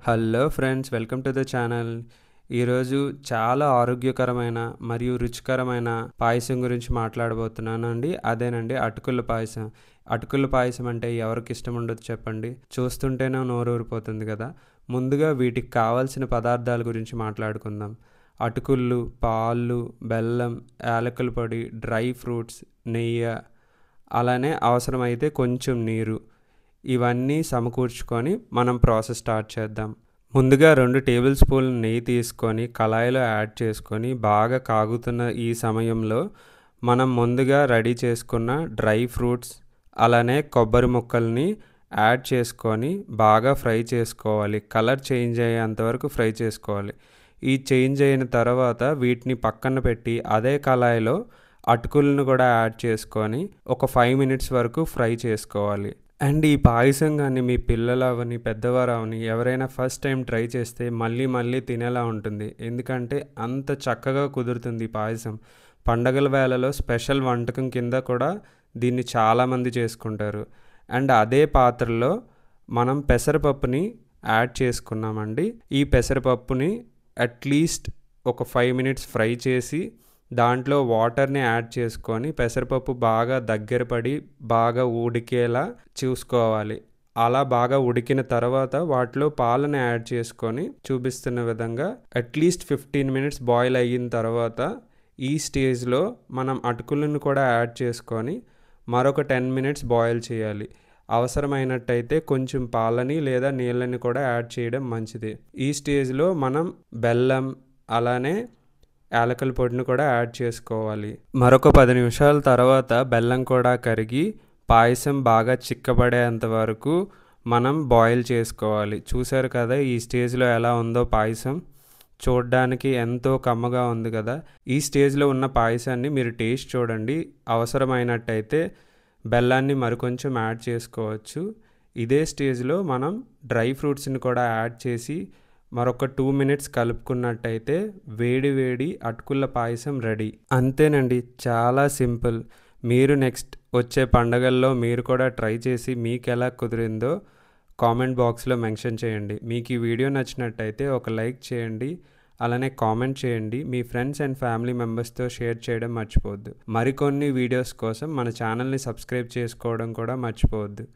Hello friends, welcome to the channel. ఈరోజు చాలా ఆరోగ్యకరమైన మరియు రుచికరమైన పాయసం గురించి మాట్లాడబోతున్నానండి. అదేనండి అటుకుల పాయసం. అటుకుల పాయసం అంటే ఎవరికి ఇష్టం ఉండదు చెప్పండి? చూస్తుంటేనే నోరు ఊరిపోతుంది కదా. ముందుగా వీటికి కావాల్సిన పదార్థాల గురించి మాట్లాడుకుందాం. అటుకులు, పాలు, బెల్లం, యాలకుల పొడి, డ్రై ఫ్రూట్స్, నెయ్యి, అలానే అవసరమైతే కొంచెం నీరు. ఇవన్నీ సమకూర్చుకొని మనం ప్రాసెస్ స్టార్ట్ చేద్దాం. ముందుగా 2 టేబుల్ స్పూన్ల నెయ్యి తీసుకొని కళాయిలో యాడ్ చేసుకొని బాగా కాగుతున్న ఈ సమయంలో మనం ముందుగా రెడీ చేసుకున్న డ్రై ఫ్రూట్స్ అలానే కొబ్బరి ముక్కల్ని యాడ్ చేసుకొని బాగా ఫ్రై చేసుకోవాలి. కలర్ చేంజ్ అయ్యేంత వరకు ఫ్రై చేసుకోవాలి. ఈ చేంజ్ అయిన తర్వాత వీటిని పక్కన పెట్టి అదే కళాయిలో అటుకులను కూడా యాడ్ చేసుకొని ఒక 5 మినిట్స్ వరకు ఫ్రై చేసుకోవాలి. అండ్ ఈ పాయసం కానీ మీ పిల్లలు అవని పెద్దవారు అవని ఎవరైనా ఫస్ట్ టైం ట్రై చేస్తే మళ్ళీ మళ్ళీ తినేలా ఉంటుంది. ఎందుకంటే అంత చక్కగా కుదురుతుంది ఈ పాయసం. పండగల వేళలో స్పెషల్ వంటకం కింద కూడా దీన్ని చాలామంది చేసుకుంటారు. అండ్ అదే పాత్రలో మనం పెసరపప్పుని యాడ్ చేసుకున్నామండి. ఈ పెసరపప్పుని అట్లీస్ట్ ఒక 5 మినిట్స్ ఫ్రై చేసి దాంట్లో వాటర్ని యాడ్ చేసుకొని పెసరపప్పు బాగా దగ్గర పడి బాగా ఉడికేలా చూసుకోవాలి. అలా బాగా ఉడికిన తర్వాత వాటిలో పాలను యాడ్ చేసుకొని చూపిస్తున్న విధంగా అట్లీస్ట్ 15 మినిట్స్ బాయిల్ అయిన తర్వాత ఈ స్టేజ్లో మనం అటుకులను కూడా యాడ్ చేసుకొని మరొక 10 మినిట్స్ బాయిల్ చేయాలి. అవసరమైనట్టయితే కొంచెం పాలని లేదా నీళ్ళని కూడా యాడ్ చేయడం మంచిది. ఈ స్టేజ్లో మనం బెల్లం అలానే యాలకుల పొడిని కూడా యాడ్ చేసుకోవాలి. మరొక 10 నిమిషాల తర్వాత బెల్లం కూడా కరిగి పాయసం బాగా చిక్కబడేంత వరకు మనం బాయిల్ చేసుకోవాలి. చూసారు కదా ఈ స్టేజ్లో ఎలా ఉందో పాయసం. చూడడానికి ఎంతో కమ్మగా ఉంది కదా. ఈ స్టేజ్లో ఉన్న పాయసాన్ని మీరు టేస్ట్ చూడండి. అవసరమైనట్టయితే బెల్లాన్ని మరికొంచెం యాడ్ చేసుకోవచ్చు. ఇదే స్టేజ్లో మనం డ్రై ఫ్రూట్స్ని కూడా యాడ్ చేసి మరొక 2 మినిట్స్ కలుపుకున్నట్టయితే వేడి వేడి అటుకుల పాయసం రెడీ. అంతేనండి, చాలా సింపుల్. మీరు నెక్స్ట్ వచ్చే పండగల్లో మీరు కూడా ట్రై చేసి మీకు ఎలా కుదిరిందో కామెంట్ బాక్స్లో మెన్షన్ చేయండి. మీకు ఈ వీడియో నచ్చినట్టయితే ఒక లైక్ చేయండి, అలానే కామెంట్ చేయండి. మీ ఫ్రెండ్స్ అండ్ ఫ్యామిలీ మెంబర్స్తో షేర్ చేయడం మర్చిపోవద్దు. మరికొన్ని వీడియోస్ కోసం మన ఛానల్ని సబ్స్క్రైబ్ చేసుకోవడం కూడా మర్చిపోవద్దు.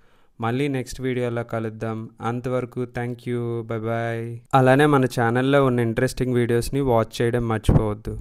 మళ్ళీ నెక్స్ట్ వీడియోలో కలుద్దాం. అంతవరకు థ్యాంక్ యూ, బాయ్. అలానే మన ఛానల్లో ఉన్న ఇంట్రెస్టింగ్ వీడియోస్ని వాచ్ చేయడం మర్చిపోవద్దు.